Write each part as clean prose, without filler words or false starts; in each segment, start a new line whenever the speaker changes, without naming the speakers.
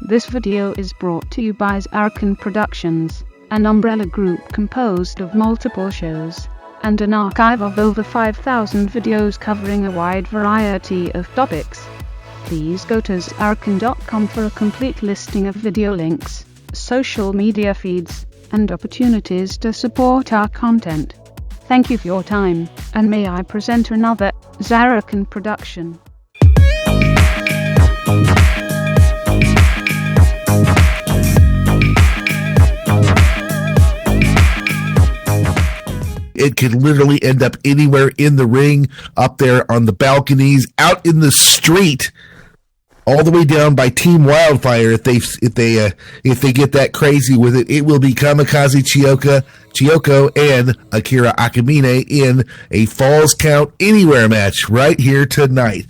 This video is brought to you by Zarrakan Productions, an umbrella group composed of multiple shows and an archive of over 5,000 videos covering a wide variety of topics. Please go to zarrakan.com for a complete listing of video links, social media feeds, and opportunities to support our content. Thank you for your time, and may I present another Zarrakan production.
It could literally end up anywhere in the ring, up there on the balconies, out in the street, all the way down by Team Wildfire. If they get that crazy with it, it will be Kamikaze Chiyoko and Akira Akamine in a Falls Count Anywhere match right here tonight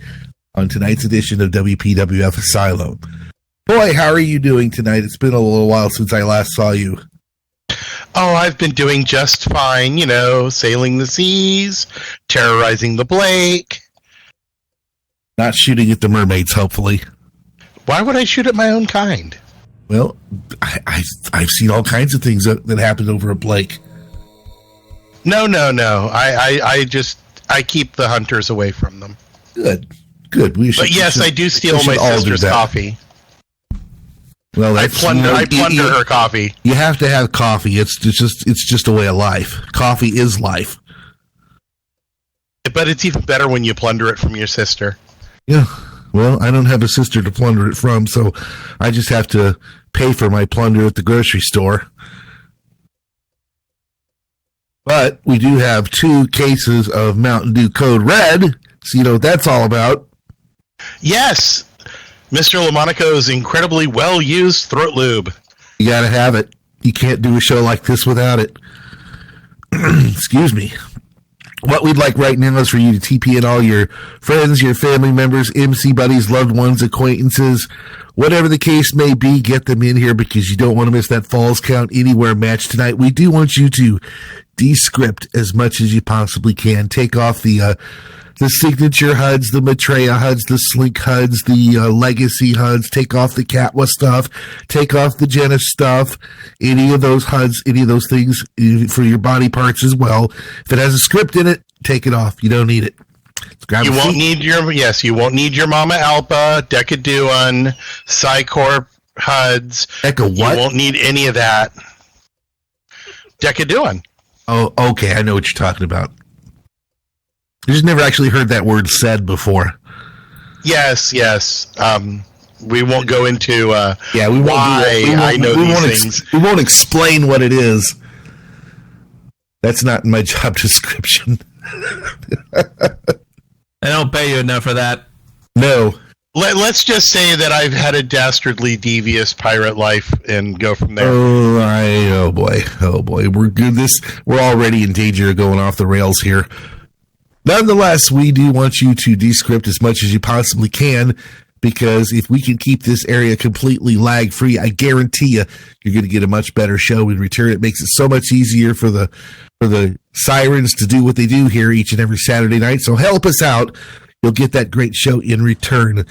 on tonight's edition of WPWF Asylum. Boy, how are you doing tonight? It's been a little while since I last saw you.
Oh, I've been doing just fine, sailing the seas, terrorizing the Blake.
Not shooting at the mermaids, hopefully.
Why would I shoot at my own kind?
Well, I've seen all kinds of things that happened over at Blake.
No. I keep the hunters away from them.
Good.
But yes, I do steal my sister's coffee.
Well,
I plunder her coffee.
You have to have coffee. It's just a way of life. Coffee is life.
But it's even better when you plunder it from your sister.
Yeah. Well, I don't have a sister to plunder it from, so I just have to pay for my plunder at the grocery store. But we do have 2 cases of Mountain Dew Code Red, so you know what that's all about.
Yes. Mr. LaMonaco's incredibly well-used throat lube.
You gotta have it. You can't do a show like this without it. Excuse me. What we'd like right now is for you to TP in all your friends, your family members, MC buddies, loved ones, acquaintances, whatever the case may be, get them in here because you don't want to miss that Falls Count Anywhere match tonight. We do want you to descript as much as you possibly can. Take off the signature HUDs, the Maitreya HUDs, the Slink HUDs, the Legacy HUDs. Take off the Catwa stuff. Take off the Jenna stuff. Any of those HUDs, any of those things for your body parts as well. If it has a script in it, take it off. You don't need it.
You won't need your Mama Alpa, Decaduan, Psycorp HUDs.
Deca what?
You won't need any of that. Decaduan.
Oh, okay. I know what you're talking about. I just never actually heard that word said before.
Yes. We won't go into
we won't explain what it is. That's not in my job description.
I don't pay you enough for that.
No.
Let's just say that I've had a dastardly devious pirate life and go from there.
Oh boy. We're good. We're already in danger of going off the rails here. Nonetheless, we do want you to descript as much as you possibly can, because if we can keep this area completely lag-free, I guarantee you're going to get a much better show in return. It makes it so much easier for the sirens to do what they do here each and every Saturday night. So help us out. You'll get that great show in return.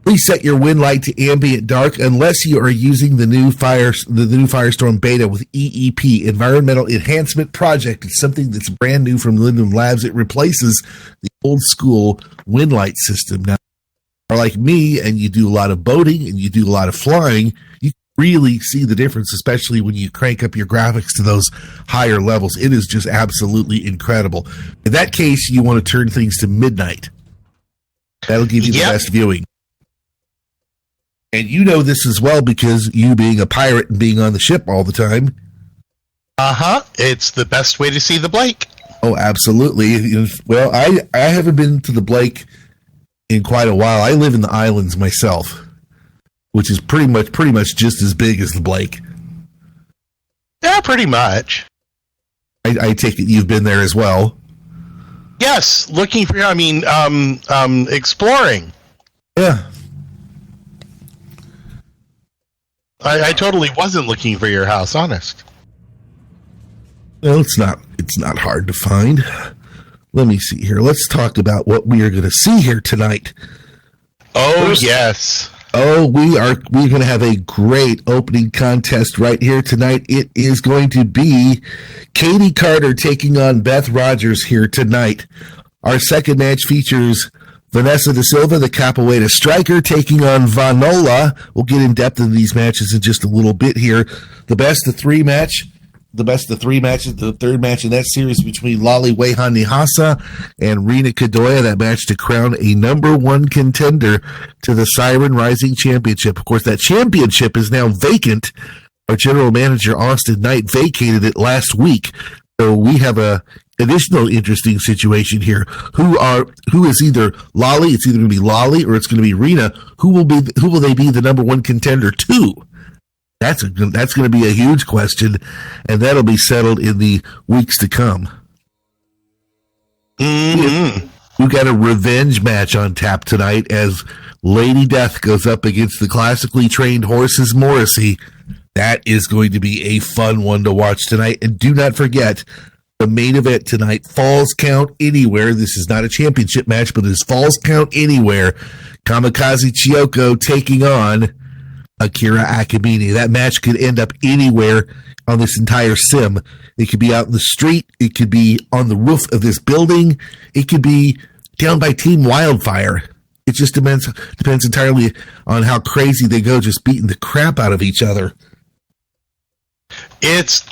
Please set your wind light to ambient dark unless you are using the new Firestorm Beta with EEP, Environmental Enhancement Project. It's something that's brand new from Linden Labs. It replaces the old school wind light system. Now, if you are like me and you do a lot of boating and you do a lot of flying, you really see the difference, especially when you crank up your graphics to those higher levels. It is just absolutely incredible. In that case, you want to turn things to midnight. That'll give you the best viewing. And you know this as well because you being a pirate and being on the ship all the time.
It's the best way to see the Blake.
Oh, absolutely. Well, I haven't been to the Blake in quite a while. I live in the islands myself, which is pretty much just as big as the Blake.
Yeah, pretty much.
I take it you've been there as well.
Yes, exploring.
Yeah.
I totally wasn't looking for your house, honest.
Well, it's not hard to find. Let me see here. Let's talk about what we are going to see here tonight.
Oh, yes.
Oh, we're going to have a great opening contest right here tonight. It is going to be Katie Carter taking on Beth Rogers here tonight. Our second match features Vanessa Da Silva, the Capoeira striker, taking on Vanola. We'll get in depth in these matches in just a little bit here. The best of three matches, the third match in that series between Lali Wehan-Nihasa and Rina Kadoya, that match to crown a number one contender to the Siren Rising Championship. Of course, that championship is now vacant. Our general manager, Austin Knight, vacated it last week. So we have a additional interesting situation here. Who is either Lali? It's either going to be Lali or it's going to be Rina. Who will they be the number one contender to? That's going to be a huge question, and that'll be settled in the weeks to come.
Mm-hmm.
We've got a revenge match on tap tonight as Lady Death goes up against the classically trained horses Morrissey. That is going to be a fun one to watch tonight. And do not forget, the main event tonight, Falls Count Anywhere. This is not a championship match, but it is Falls Count Anywhere. Kamikaze Chiyoko taking on Akira Akimini. That match could end up anywhere on this entire sim. It could be out in the street. It could be on the roof of this building. It could be down by Team Wildfire. It just depends entirely on how crazy they go, just beating the crap out of each other.
It's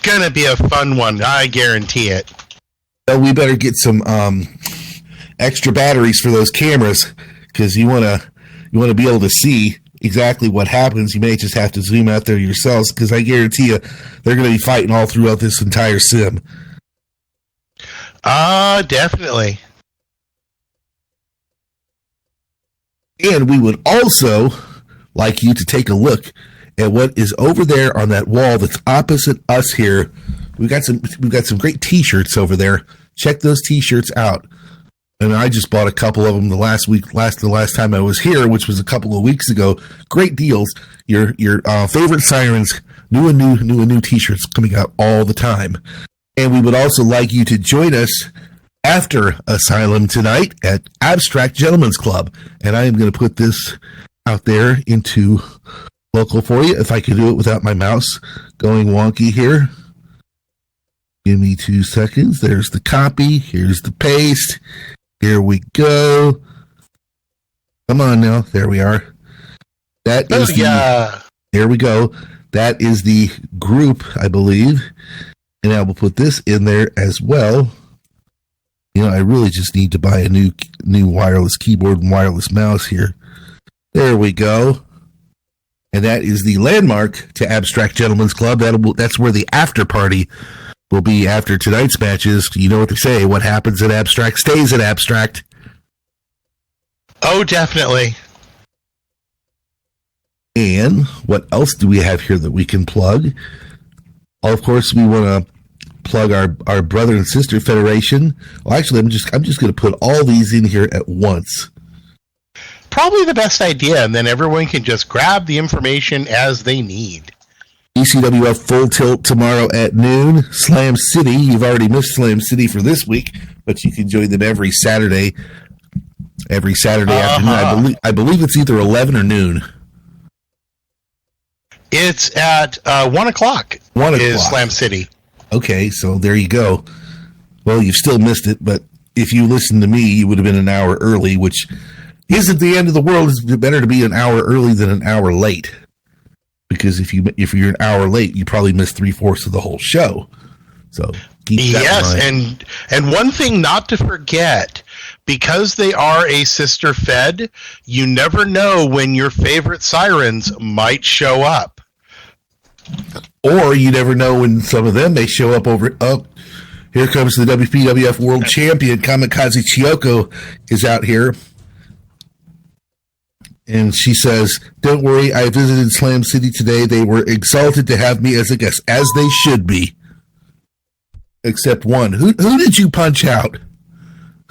going to be a fun one. I guarantee it.
So we better get some extra batteries for those cameras because you want to be able to see exactly what happens. You may just have to zoom out there yourselves because I guarantee you they're going to be fighting all throughout this entire sim.
Definitely.
And we would also like you to take a look at what is over there on that wall that's opposite us here. We've got some great T-shirts over there. Check those T-shirts out. And I just bought a couple of them the last time I was here, which was a couple of weeks ago. Great deals. Your favorite Sirens, new and new T-shirts coming out all the time. And we would also like you to join us after Asylum tonight at Abstract Gentlemen's Club. And I am going to put this out there into local for you. If I could do it without my mouse going wonky here. Give me 2 seconds. There's the copy. Here's the paste. Here we go. Come on now. There we are. There we go. That is the group, I believe. And I will put this in there as well. You know, I really just need to buy a new wireless keyboard and wireless mouse here. There we go. And that is the landmark to Abstract Gentlemen's Club. That's where the after party will be after tonight's matches. You know what they say. What happens at Abstract stays at Abstract.
Oh, definitely.
And what else do we have here that we can plug? Of course, we want to plug our brother and sister federation. Well, actually, I'm just going to put all these in here at once.
Probably the best idea, and then everyone can just grab the information as they need.
ECWF Full Tilt tomorrow at noon. Slam City, you've already missed Slam City for this week, but you can join them every Saturday afternoon. I believe it's either 11 or noon.
It's at 1 o'clock.
1 o'clock.
Is Slam City. Okay,
so there you go. Well, you've still missed it, but if you listened to me, you would have been an hour early, which isn't the end of the world. It's better to be an hour early than an hour late. Because if you're an hour late, you probably missed 3/4 of the whole show. So keep that in mind.
and one thing not to forget, because they are a sister fed, you never know when your favorite Sirens might show up.
Or you never know when some of them may show up over. Oh, here comes the WPWF World Champion. Kamikaze Chiyoko is out here. And she says, "Don't worry, I visited Slam City today. They were exalted to have me as a guest, as they should be. Except one. Who did you punch out?"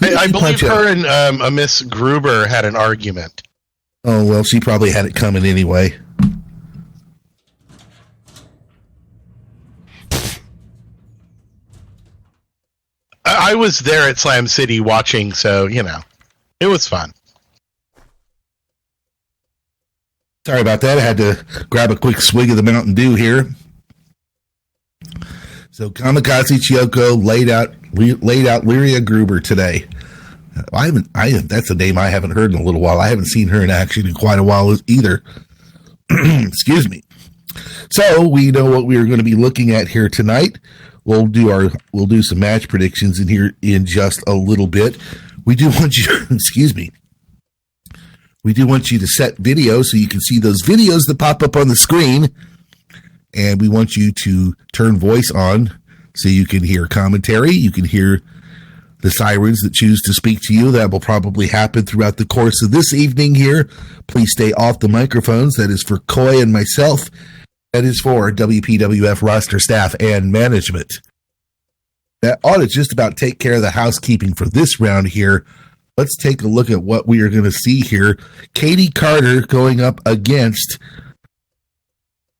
I believe her and a Miss Gruber had an argument.
Oh, well, she probably had it coming anyway.
I was there at Slam City watching, so, you know, it was fun.
Sorry about that. I had to grab a quick swig of the Mountain Dew here. So Kamikaze Chiyoko laid out Lyria Gruber today. That's a name I haven't heard in a little while. I haven't seen her in action in quite a while either. Excuse me. So we know what we're going to be looking at here tonight. We'll do some match predictions in here in just a little bit. We do want you, excuse me. We do want you to set video so you can see those videos that pop up on the screen. And we want you to turn voice on so you can hear commentary. You can hear the sirens that choose to speak to you. That will probably happen throughout the course of this evening here. Please stay off the microphones. That is for Coy and myself. That is for WPWF roster staff and management. That ought to just about take care of the housekeeping for this round here. Let's take a look at what we are going to see here. Katie Carter going up against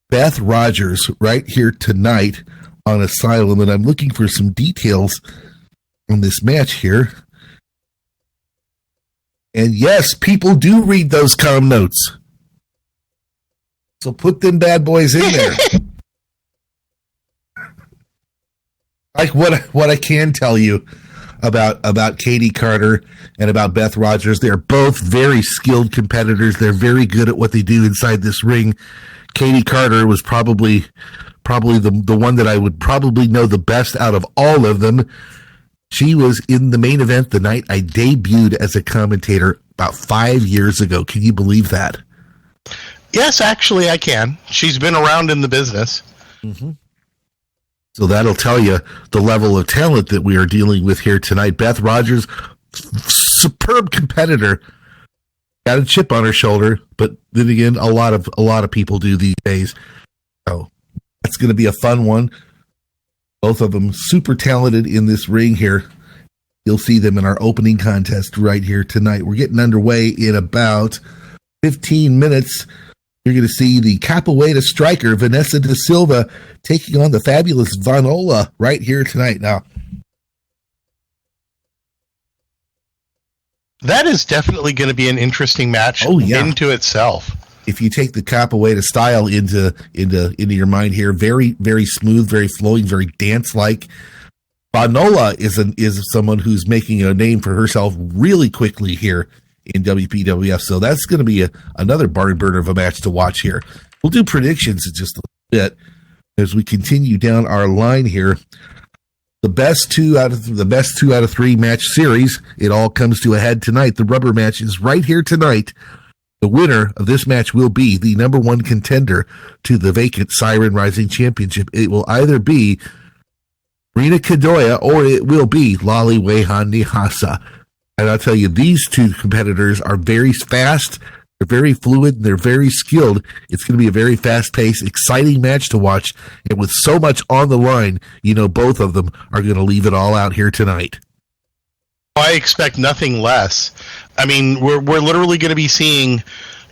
Beth Rogers right here tonight on Asylum. And I'm looking for some details on this match here. And yes, people do read those comm notes. So put them bad boys in there. Like what I can tell you about Katie Carter and about Beth Rogers, they're both very skilled competitors. They're very good at what they do inside this ring. Katie Carter was probably the one that I would probably know the best out of all of them. She was in the main event the night I debuted as a commentator about 5 years ago. Can you believe that?
Yes, actually I can. She's been around in the business.
Mm-hmm. So that'll tell you the level of talent that we are dealing with here tonight. Beth Rogers, superb competitor, got a chip on her shoulder, but then again, a lot of people do these days. So that's going to be a fun one. Both of them super talented in this ring here. You'll see them in our opening contest right here tonight. We're getting underway in about 15 minutes. You're going to see the Capoeira striker, Vanessa da Silva, taking on the fabulous Vanola right here tonight. Now,
that is definitely going to be an interesting match into itself.
If you take the Capoeira style into your mind here, very, very smooth, very flowing, very dance-like. Vanola is someone who's making a name for herself really quickly here in WPWF. So that's going to be another barn burner of a match to watch here. We'll do predictions in just a bit as we continue down our line here. The best two out of three match series. It all comes to a head tonight. The rubber match is right here tonight. The winner of this match will be the number one contender to the vacant Siren Rising Championship. It will either be Rina Kadoya or it will be Lali Wehan Nihasa. And I'll tell you, these two competitors are very fast, they're very fluid, and they're very skilled. It's going to be a very fast-paced, exciting match to watch. And with so much on the line, you know both of them are going to leave it all out here tonight.
I expect nothing less. I mean, we're literally going to be seeing,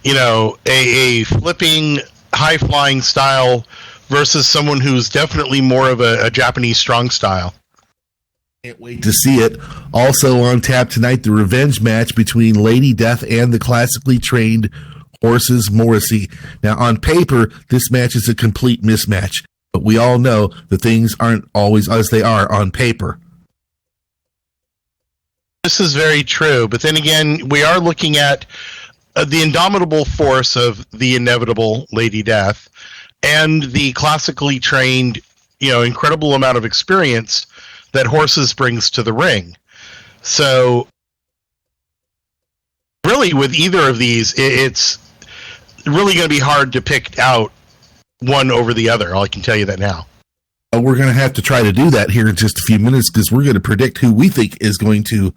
a flipping, high-flying style versus someone who's definitely more of a Japanese strong style.
Can't wait to see it. Also on tap tonight, the revenge match between Lady Death and the classically trained Horses Morrissey. Now, on paper, this match is a complete mismatch, but we all know that things aren't always as they are on paper.
This is very true, but then again, we are looking at the indomitable force of the inevitable Lady Death and the classically trained, incredible amount of experience that Horses brings to the ring. So really with either of these, it's really going to be hard to pick out one over the other. I can tell you that now.
We're going to have to try to do that here in just a few minutes because we're going to predict who we think is going to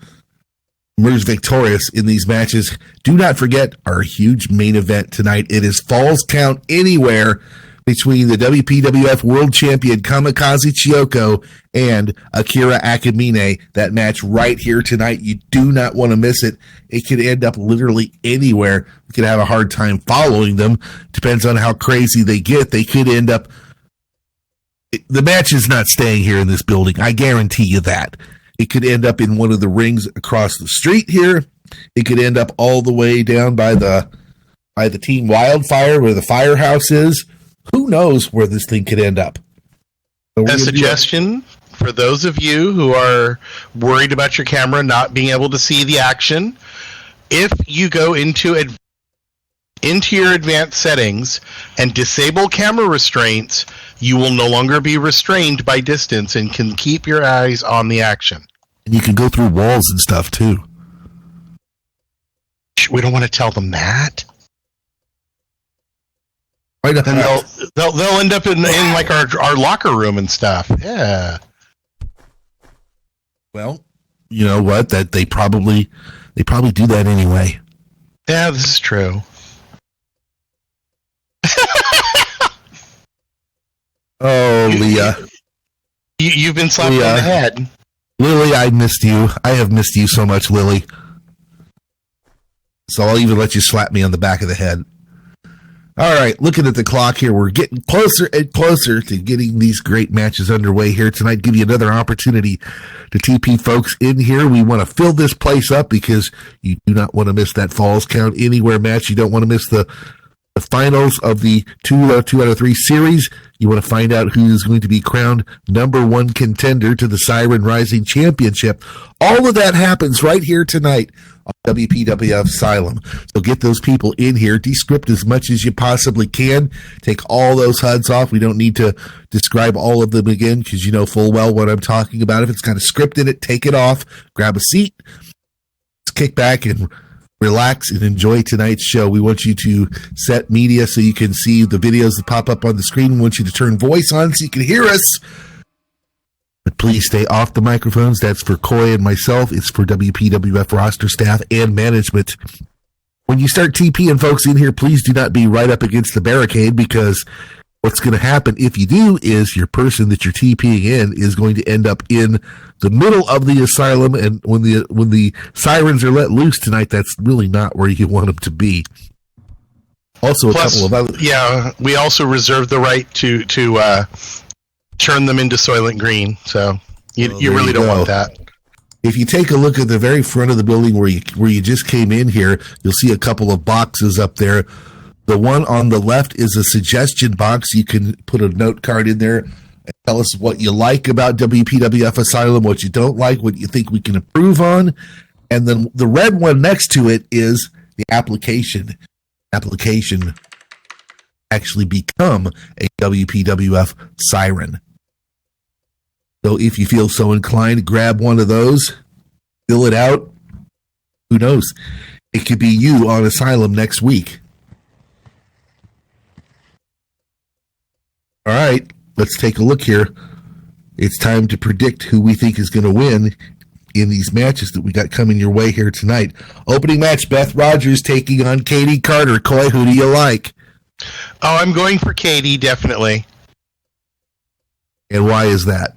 emerge victorious in these matches. Do not forget our huge main event tonight. It is Falls Count Anywhere between the WPWF World Champion Kamikaze Chiyoko and Akira Akamine. That match right here tonight. You do not want to miss it. It could end up literally anywhere. We could have a hard time following them. Depends on how crazy they get. They could end up... The match is not staying here in this building. I guarantee you that. It could end up in one of the rings across the street here. It could end up all the way down by the by the Team Wildfire, where the firehouse is. Who knows where this thing could end up? So
a suggestion for those of you who are worried about your camera not being able to see the action, if you go into your advanced settings and disable camera restraints, you will no longer be restrained by distance and can keep your eyes on the action.
And you can go through walls and stuff too.
We don't want to tell them that.
Why not?
Then they'll end up in like our locker room and stuff. Yeah.
Well, you know what? That they probably do that anyway.
Yeah, this is true.
Oh, Leah.
You've been slapped on the head.
Lily, I missed you. I have missed you so much, Lily. So I'll even let you slap me on the back of the head. All right, looking at the clock here, we're getting closer and closer to getting these great matches underway here tonight. Give you another opportunity to TP folks in here. We want to fill this place up because you do not want to miss that Falls Count Anywhere match. You don't want to miss the finals of the 2 out of 3 series. You want to find out who is going to be crowned number 1 contender to the Siren Rising Championship. All of that happens right here tonight on WPWF Asylum. So get those people in here. Descript as much as you possibly can. Take all those HUDs off. We don't need to describe all of them again because you know full well what I'm talking about. If it's got a script in it, take it off. Grab a seat. Let's kick back and relax and enjoy tonight's show. We want you to set media so you can see the videos that pop up on the screen. We want you to turn voice on so you can hear us. But please stay off the microphones. That's for Coy and myself. It's for WPWF roster staff and management. When you start TPing folks in here, please do not be right up against the barricade because what's going to happen if you do is your person that you're TPing in is going to end up in the middle of the asylum, and when the sirens are let loose tonight, that's really not where you want them to be. Also,
we also reserve the right to turn them into Soylent Green, so you really don't want that.
If you take a look at the very front of the building where you just came in here, you'll see a couple of boxes up there. The one on the left is a suggestion box. You can put a note card in there and tell us what you like about WPWF Asylum, what you don't like, what you think we can improve on. And then the red one next to it is the application. Application actually become a WPWF siren. So if you feel so inclined, grab one of those, fill it out. Who knows? It could be you on Asylum next week. All right, let's take a look here. It's time to predict who we think is going to win in these matches that we got coming your way here tonight. Opening match, Beth Rogers taking on Katie Carter. Coy, who do you like?
Oh, I'm going for Katie, definitely.
And why is that?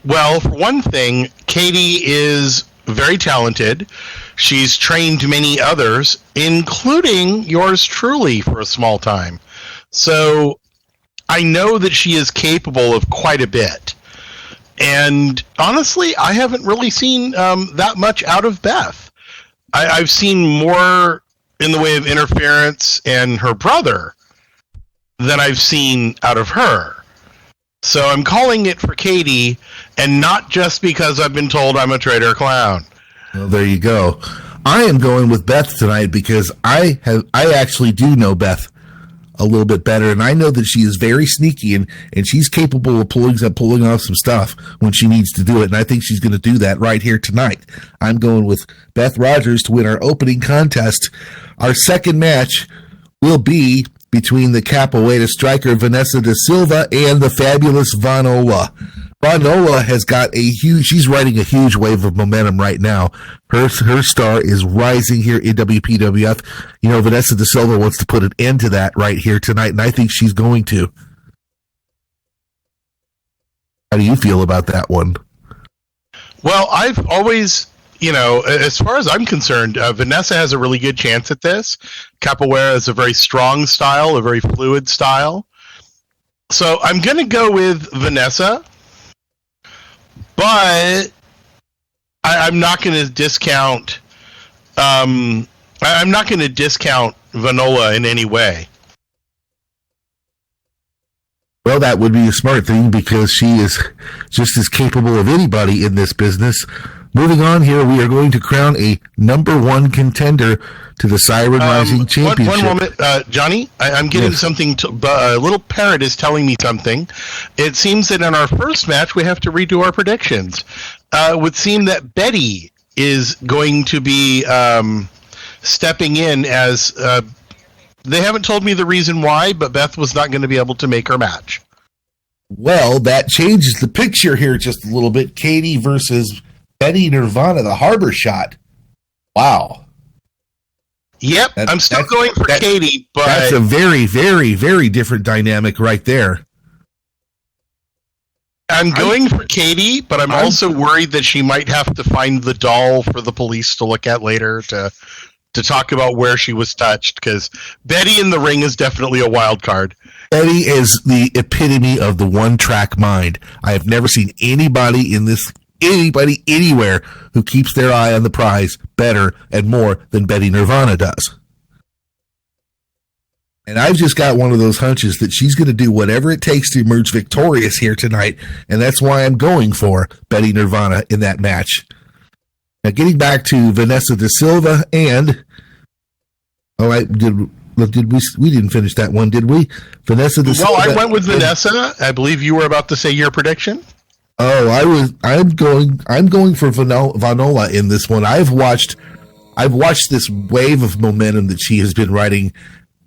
Well, for one thing, Katie is very talented. She's trained many others, including yours truly for a small time. So I know that she is capable of quite a bit. And honestly, I haven't really seen that much out of Beth. I've seen more in the way of interference and her brother than I've seen out of her. So I'm calling it for Katie, and not just because I've been told I'm a traitor clown.
Well, there you go. I am going with Beth tonight because I actually do know Beth a little bit better, and I know that she is very sneaky and she's capable of pulling off some stuff when she needs to do it, and I think she's going to do that right here tonight. I'm going with Beth Rogers to win our opening contest. Our second match will be between the capoeira striker Vanessa da Silva and the fabulous Vanola. Vanola has got she's riding a huge wave of momentum right now. Her star is rising here in WPWF. You know, Vanessa da Silva wants to put an end to that right here tonight, and I think she's going to. How do you feel about that one?
Well, I've always, as far as I'm concerned, Vanessa has a really good chance at this. Capoeira is a very strong style, a very fluid style. So I'm going to go with Vanessa, but I'm not going to discount. I'm not going to discount Vanola in any way.
Well, that would be a smart thing because she is just as capable of anybody in this business. Moving on here, we are going to crown a number one contender to the Siren Rising Championship.
One moment, Johnny. I'm getting something. A little parrot is telling me something. It seems that in our first match, we have to redo our predictions. It would seem that Betty is going to be stepping in as... they haven't told me the reason why, but Beth was not going to be able to make her match.
Well, that changes the picture here just a little bit. Katie versus Betty Nirvana, the harbor shot. Wow.
Yep, I'm still going for Katie, but...
That's a very, very, very different dynamic right there.
I'm going for Katie, but I'm also worried that she might have to find the doll for the police to look at later to talk about where she was touched, because Betty in the ring is definitely a wild card.
Betty is the epitome of the one-track mind. I have never seen anybody anywhere who keeps their eye on the prize better and more than Betty Nirvana does. And I've just got one of those hunches that she's going to do whatever it takes to emerge victorious here tonight, and that's why I'm going for Betty Nirvana in that match. Now, getting back to Vanessa da Silva and... we didn't finish that one, did we? Vanessa da Silva.
Well, I went with Vanessa. I believe you were about to say your prediction.
Oh, I'm going for Vanola in this one. I've watched this wave of momentum that she has been riding,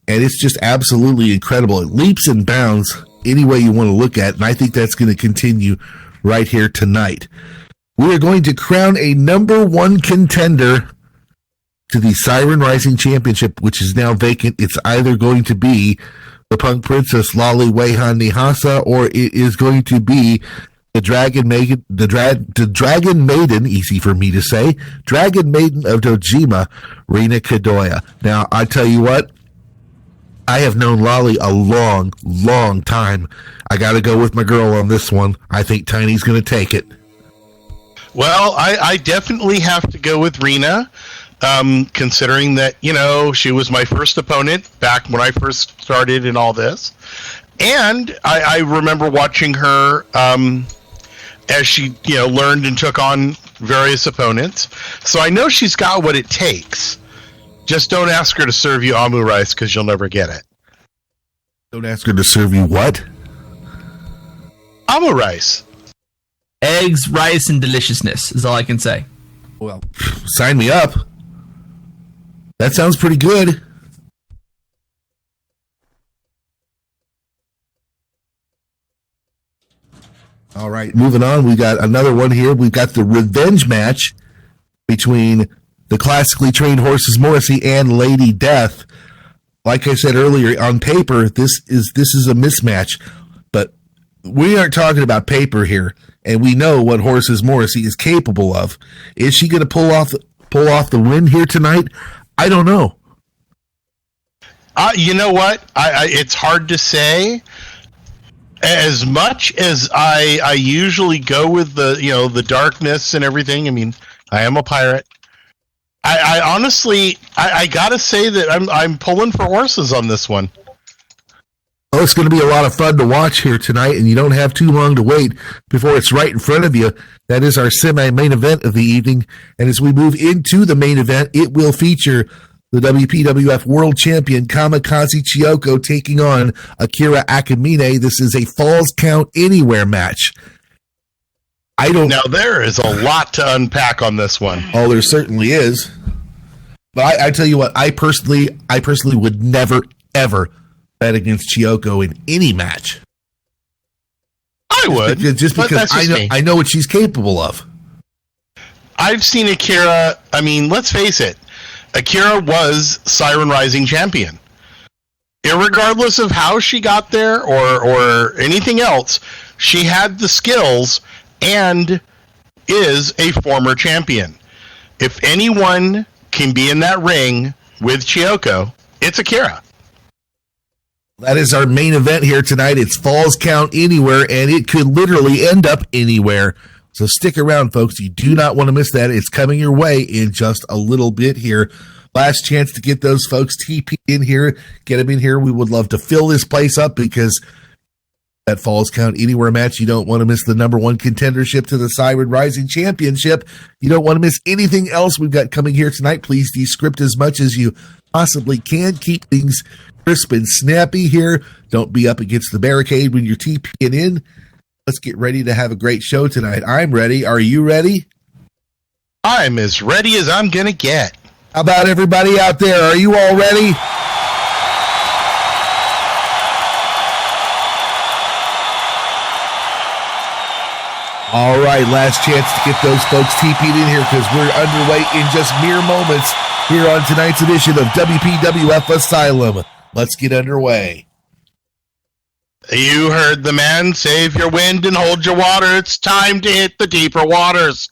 and it's just absolutely incredible. It leaps and bounds any way you want to look at, and I think that's going to continue right here tonight. We are going to crown a number one contender to the Siren Rising Championship, which is now vacant. It's either going to be the Punk Princess Lali Wehan Nihasa, or it is going to be the Dragon Maiden, easy for me to say, Dragon Maiden of Dojima, Rina Kadoya. Now, I tell you what, I have known Lali a long, long time. I got to go with my girl on this one. I think Tiny's going to take it.
Well, I definitely have to go with Rena, considering that, she was my first opponent back when I first started in all this. And I remember watching her as she, learned and took on various opponents. So I know she's got what it takes. Just don't ask her to serve you amu rice, because you'll never get it.
Don't ask her to serve you what?
Amu rice.
Eggs, rice, and deliciousness is all I can say.
Well, sign me up. That sounds pretty good. All right, moving on. We got another one here. We've got the revenge match between the classically trained Horses Morrissey and Lady Death. Like I said earlier, on paper, this is a mismatch, but we aren't talking about paper here, and we know what Horses Morrissey is capable of. Is she going to pull off the win here tonight? I don't know.
You know what? It's hard to say. As much as I usually go with the darkness and everything. I mean, I am a pirate. I honestly gotta say that I'm pulling for horses on this one.
Oh, it's going to be a lot of fun to watch here tonight, and you don't have too long to wait before it's right in front of you. That is our semi-main event of the evening, and as we move into the main event, it will feature the WPWF World Champion Kamikaze Chiyoko taking on Akira Akamine. This is a Falls Count Anywhere match.
Now there is a lot to unpack on this one.
Oh, there certainly is. But I tell you what, I personally would never, ever bet against Chiyoko in any match.
I would.
Just because I know what she's capable of.
I've seen Akira. I mean, let's face it. Akira was Siren Rising champion. Irregardless of how she got there or anything else, she had the skills and is a former champion. If anyone can be in that ring with Chiyoko, it's Akira.
That is our main event here tonight. It's Falls Count Anywhere, and it could literally end up anywhere. So stick around, folks. You do not want to miss that. It's coming your way in just a little bit here. Last chance to get those folks TP in here, get them in here. We would love to fill this place up because that Falls Count Anywhere match, you don't want to miss the number one contendership to the Siren Rising Championship. You don't want to miss anything else we've got coming here tonight. Please descript as much as you possibly can. Keep things crisp and snappy here. Don't be up against the barricade when you're TPing in. Let's get ready to have a great show tonight. I'm ready. Are you ready?
I'm as ready as I'm going to get.
How about everybody out there? Are you all ready? All right, last chance to get those folks TP'd in here because we're underway in just mere moments here on tonight's edition of WPWF Asylum. Let's get underway.
You heard the man, save your wind and hold your water. It's time to hit the deeper waters.